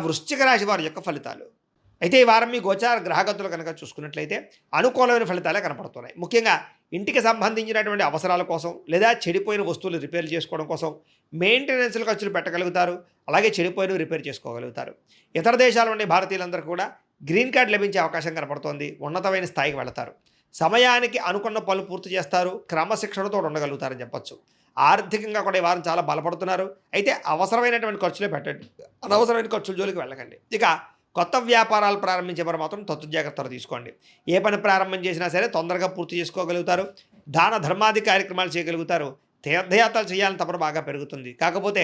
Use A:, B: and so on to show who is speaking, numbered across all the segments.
A: వృశ్చిక రాశి వారి యొక్క ఫలితాలు. అయితే ఈ వారం మీ గోచార గ్రహగతులు కనుక చూసుకున్నట్లయితే అనుకూలమైన ఫలితాలే కనపడుతున్నాయి. ముఖ్యంగా ఇంటికి సంబంధించినటువంటి అవసరాల కోసం లేదా చెడిపోయిన వస్తువులు రిపేర్ చేసుకోవడం కోసం మెయింటెనెన్స్ల ఖర్చులు పెట్టగలుగుతారు. అలాగే చెడిపోయినవి రిపేర్ చేసుకోగలుగుతారు. ఇతర దేశాల నుండి భారతీయులందరూ కూడా గ్రీన్ కార్డ్ లభించే అవకాశం కనపడుతోంది. ఉన్నతమైన స్థాయికి వెళతారు. సమయానికి అనుకున్న పనులు పూర్తి చేస్తారు. క్రమశిక్షణతో ఉండగలుగుతారని చెప్పొచ్చు. ఆర్థికంగా కూడా ఈ వారం చాలా బలపడుతున్నారు. అయితే అవసరమైనటువంటి ఖర్చులే పెట్టండి. అనవసరమైన ఖర్చుల జోలికి వెళ్ళకండి. ఇక కొత్త వ్యాపారాలు ప్రారంభించే వారు మాత్రం తత్తు జాగ్రత్తలు తీసుకోండి. ఏ పని ప్రారంభం చేసినా సరే తొందరగా పూర్తి చేసుకోగలుగుతారు. దాన ధర్మాది కార్యక్రమాలు చేయగలుగుతారు. తీర్థయాత్రలు చేయాలని తపన బాగా పెరుగుతుంది. కాకపోతే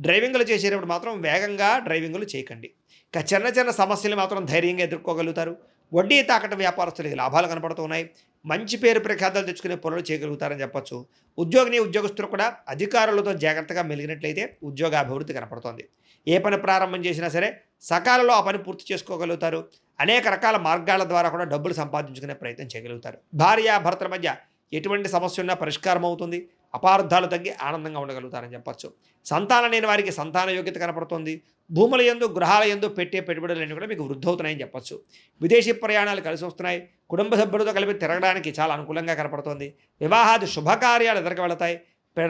A: డ్రైవింగ్లు చేసేటప్పుడు మాత్రం వేగంగా డ్రైవింగ్లు చేయకండి. ఇక చిన్న చిన్న సమస్యలు మాత్రం ధైర్యంగా ఎదుర్కోగలుగుతారు. వడ్డీ తాకట వ్యాపారస్తులకి లాభాలు కనపడుతున్నాయి. మంచి పేరు ప్రఖ్యాతలు తెచ్చుకునే పనులు చేయగలుగుతారని చెప్పొచ్చు. ఉద్యోగస్తులు కూడా అధికారులతో జాగ్రత్తగా మెలిగినట్లయితే ఉద్యోగాభివృద్ధి కనపడుతోంది. ఏ పని ప్రారంభం చేసినా సరే సకాలంలో ఆ పని పూర్తి చేసుకోగలుగుతారు. అనేక రకాల మార్గాల ద్వారా కూడా డబ్బులు సంపాదించుకునే ప్రయత్నం చేయగలుగుతారు. భార్యాభర్తల మధ్య ఎటువంటి సమస్య ఉన్నా పరిష్కారం అవుతుంది. అపార్థాలు తగ్గి ఆనందంగా ఉండగలుగుతారని చెప్పొచ్చు. సంతానం లేని వారికి సంతాన యోగ్యత కనపడుతుంది. భూముల యందు గృహాల యందు పెట్టే పెట్టుబడులన్నీ కూడా మీకు వృద్ధి అవుతున్నాయని చెప్పొచ్చు. విదేశీ ప్రయాణాలు కలిసి వస్తున్నాయి. కుటుంబ సభ్యులతో కలిపి తిరగడానికి చాలా అనుకూలంగా కనపడుతోంది. వివాహాది శుభకార్యాలు ఎదురుకు వెళతాయి.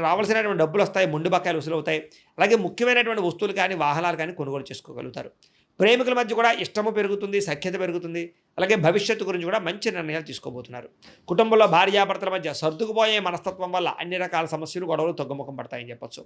A: రావాల్సినటువంటి డబ్బులు వస్తాయి. ముందు బకాయిలు వసూలవుతాయి. అలాగే ముఖ్యమైనటువంటి వస్తువులు కానీ వాహనాలు కానీ కొనుగోలు చేసుకోగలుగుతారు. ప్రేమికుల మధ్య కూడా ఇష్టము పెరుగుతుంది. సఖ్యత పెరుగుతుంది. అలాగే భవిష్యత్తు గురించి కూడా మంచి నిర్ణయాలు తీసుకోబోతున్నారు. కుటుంబంలో భార్యాభర్తల మధ్య సర్దుకుపోయే మనస్తత్వం వల్ల అన్ని రకాల సమస్యలు గొడవలు తగ్గుముఖం పడతాయని చెప్పొచ్చు.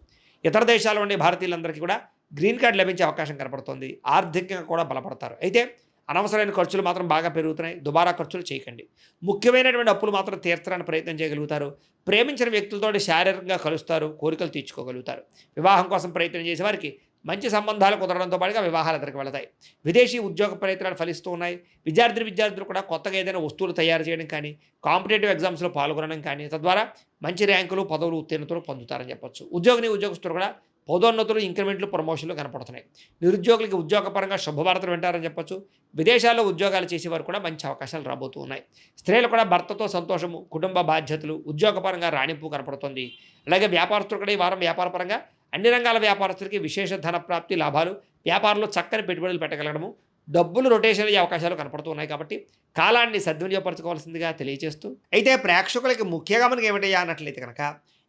A: ఇతర దేశాల నుండి భారతీయులందరికీ కూడా గ్రీన్ కార్డు లభించే అవకాశం కనపడుతుంది. ఆర్థికంగా కూడా బలపడతారు. అయితే అనవసరమైన ఖర్చులు మాత్రం బాగా పెరుగుతున్నాయి. దుబారా ఖర్చులు చేయకండి. ముఖ్యమైనటువంటి అప్పులు మాత్రం తీర్చడానికి ప్రయత్నం చేయగలుగుతారు. ప్రేమించిన వ్యక్తులతో శారీరకంగా కలుస్తారు. కోరికలు తీర్చుకోగలుగుతారు. వివాహం కోసం ప్రయత్నం చేసే వారికి మంచి సంబంధాలు కుదరడంతో పాటుగా వివాహాలు ఎదురుకు వెళతాయి. విదేశీ ఉద్యోగ ప్రయత్నాలు ఫలిస్తూ ఉన్నాయి. విద్యార్థులు కూడా కొత్తగా ఏదైనా వస్తువులు తయారు చేయడం కానీ కాంపిటేటివ్ ఎగ్జామ్స్లో పాల్గొనడం కానీ తద్వారా మంచి ర్యాంకులు పదవులు ఉత్తీర్ణతలు పొందుతారని చెప్పొచ్చు. ఉద్యోగస్తులు కూడా పదోన్నతులు ఇంక్రిమెంట్లు ప్రమోషన్లు కనపడుతున్నాయి. నిరుద్యోగులకి ఉద్యోగపరంగా శుభవార్తలు వింటారని చెప్పొచ్చు. విదేశాల్లో ఉద్యోగాలు చేసేవారు కూడా మంచి అవకాశాలు రాబోతూ ఉన్నాయి. స్త్రీలు కూడా భర్తతో సంతోషము, కుటుంబ బాధ్యతలు, ఉద్యోగపరంగా రాణింపు కనపడుతుంది. అలాగే వ్యాపారస్తులు కూడా ఈ వారం వ్యాపారపరంగా అన్ని రంగాల వ్యాపారస్తులకి విశేష ధన ప్రాప్తి, లాభాలు, వ్యాపారంలో చక్కని పెట్టుబడులు పెట్టగలగడము, డబ్బులు రొటేషన్ అయ్యే అవకాశాలు కనపడుతున్నాయి. కాబట్టి కాలాన్ని సద్వినియోగపరచుకోవాల్సిందిగా తెలియజేస్తూ అయితే ప్రేక్షకులకి ముఖ్యంగా మనకి ఏమిటయ్యా అన్నట్లయితే కనుక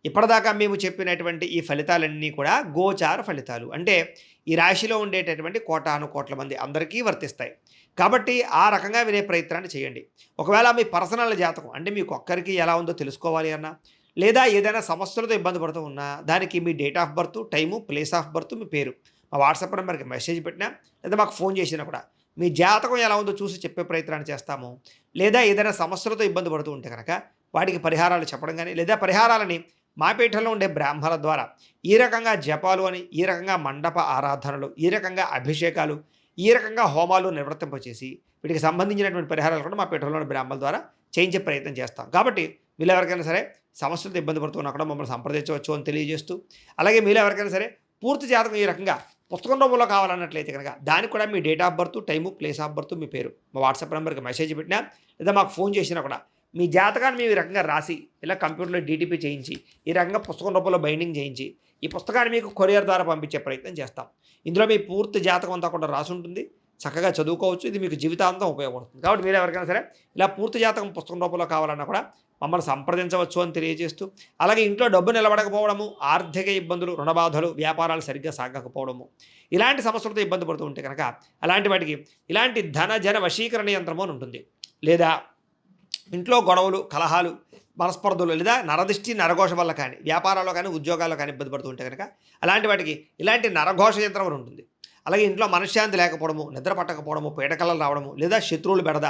A: ఇప్పటిదాకా మేము చెప్పినటువంటి ఈ ఫలితాలన్నీ కూడా గోచార ఫలితాలు. అంటే ఈ రాశిలో ఉండేటటువంటి కోటాను కోట్ల మంది అందరికీ వర్తిస్తాయి. కాబట్టి ఆ రకంగా వినే ప్రయత్నాన్ని చేయండి. ఒకవేళ మీ పర్సనల్ జాతకం అంటే మీకు ఒక్కరికి ఎలా ఉందో తెలుసుకోవాలి అన్నా, లేదా ఏదైనా సమస్యలతో ఇబ్బంది పడుతూ ఉన్నా దానికి మీ date of birth, time, place of birth, మీ పేరు మా వాట్సాప్ నెంబర్కి మెసేజ్ పెట్టినా లేదా మాకు ఫోన్ చేసినా కూడా మీ జాతకం ఎలా ఉందో చూసి చెప్పే ప్రయత్నాన్ని చేస్తాము. లేదా ఏదైనా సమస్యలతో ఇబ్బంది పడుతూ ఉంటే కనుక వాటికి పరిహారాలు చెప్పడం కానీ లేదా పరిహారాలని మా పీఠంలో ఉండే బ్రాహ్మణుల ద్వారా ఈ రకంగా జపాలు అని, ఈ రకంగా మండప ఆరాధనలు, ఈ రకంగా అభిషేకాలు, ఈ రకంగా హోమాలు నిర్వర్తింపచేసి వీటికి సంబంధించినటువంటి పరిహారాలు కూడా మా పీఠంలోని బ్రాహ్మణుల ద్వారా చేయించే ప్రయత్నం చేస్తాం. కాబట్టి మీరు ఎవరికైనా సరే సమస్యలతో ఇబ్బంది పడుతున్నా కూడా మమ్మల్ని సంప్రదించవచ్చు అని తెలియజేస్తూ, అలాగే మీరు ఎవరికైనా సరే పూర్తి జాతకం ఈ రకంగా పుస్తకం రూపంలో కావాలన్నట్లయితే కనుక దానికి కూడా మీ date of birth, time, place of birth, మీ పేరు మా వాట్సాప్ నెంబర్కి మెసేజ్ పెట్టినా లేదా మాకు ఫోన్ చేసినా కూడా మీ జాతకాన్ని మేము ఈ రకంగా రాసి ఇలా కంప్యూటర్లో డీటీపీ చేయించి ఈ రకంగా పుస్తకం రూపంలో బైండింగ్ చేయించి ఈ పుస్తకాన్ని మీకు కొరియర్ ద్వారా పంపించే ప్రయత్నం చేస్తాం. ఇందులో మీ పూర్తి జాతకం అంతా కూడా రాసి ఉంటుంది. చక్కగా చదువుకోవచ్చు. ఇది మీకు జీవితాంతం ఉపయోగపడుతుంది. కాబట్టి మీరు ఎవరికైనా సరే ఇలా పూర్తి జాతకం పుస్తకం రూపంలో కావాలన్నా కూడా మమ్మల్ని సంప్రదించవచ్చు అని తెలియజేస్తూ, అలాగే ఇంట్లో డబ్బు నిలబడకపోవడము, ఆర్థిక ఇబ్బందులు, రుణబాధలు, వ్యాపారాలు సరిగ్గా సాగకపోవడము, ఇలాంటి సమస్యలతో ఇబ్బంది పడుతూ ఉంటే కనుక అలాంటి వాటికి ఇలాంటి ధన జన వశీకరణ యంత్రము అని ఉంటుంది. లేదా ఇంట్లో గొడవలు, కలహాలు, మనస్పర్ధలు లేదా నరదిష్టి, నరఘోష వల్ల కానీ వ్యాపారాల్లో కానీ ఉద్యోగాల్లో కానీ ఇబ్బంది పడుతూ ఉంటే కనుక అలాంటి వాటికి ఇలాంటి నరఘోష యంత్రం అని ఉంటుంది. అలాగే ఇంట్లో మనశ్శాంతి లేకపోవడము, నిద్ర పట్టకపోవడము, పీడకలలు రావడము, లేదా శత్రువులు బెడద,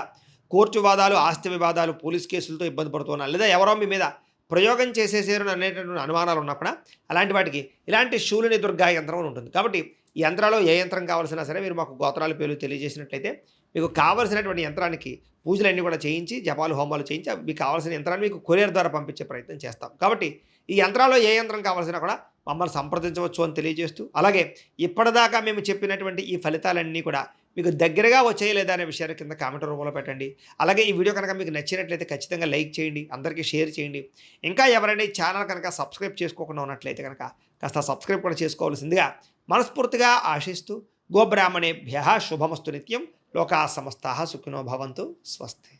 A: కోర్టు వివాదాలు, ఆస్తి వివాదాలు, పోలీస్ కేసులతో ఇబ్బంది పడుతున్నా, లేదా ఎవరో మీ మీద ప్రయోగం చేసేసారు అనేటటువంటి అనుమానాలు ఉన్నా కూడా అలాంటి వాటికి ఇలాంటి శూలిని దుర్గా యంత్రం అని ఉంటుంది. కాబట్టి ఈ యంత్రాల్లో ఏ యంత్రం కావాల్సినా సరే మీరు మాకు గోత్రాల పేర్లు తెలియజేసినట్లయితే మీకు కావాల్సినటువంటి యంత్రానికి పూజలన్నీ కూడా చేయించి, జపాలు, హోమాలు చేయించి మీకు కావాల్సిన యంత్రాన్ని మీకు కొరియర్ ద్వారా పంపించే ప్రయత్నం చేస్తాం. కాబట్టి ఈ యంత్రాల్లో ఏ యంత్రం కావాల్సినా కూడా మమ్మల్ని సంప్రదించవచ్చు అని తెలియజేస్తూ, అలాగే ఇప్పటిదాకా మేము చెప్పినటువంటి ఈ ఫలితాలన్నీ కూడా మీకు దగ్గరగా వచ్చాయి లేదా అనే విషయాన్ని కింద కామెంట్ రూపంలో పెట్టండి. అలాగే ఈ వీడియో కనుక మీకు నచ్చినట్లయితే ఖచ్చితంగా లైక్ చేయండి, అందరికీ షేర్ చేయండి. ఇంకా ఎవరైనా ఈ ఛానల్ కనుక సబ్స్క్రైబ్ చేసుకోకుండా ఉన్నట్లయితే కనుక కాస్త సబ్స్క్రైబ్ కూడా చేసుకోవాల్సిందిగా మనస్ఫూర్తిగా ఆశిస్తూ గోబ్రాహ్మణేభ్య శుభమస్తు నిత్యం. లోకా సమస్తాః సుఖినో భవంతు. స్వస్తి.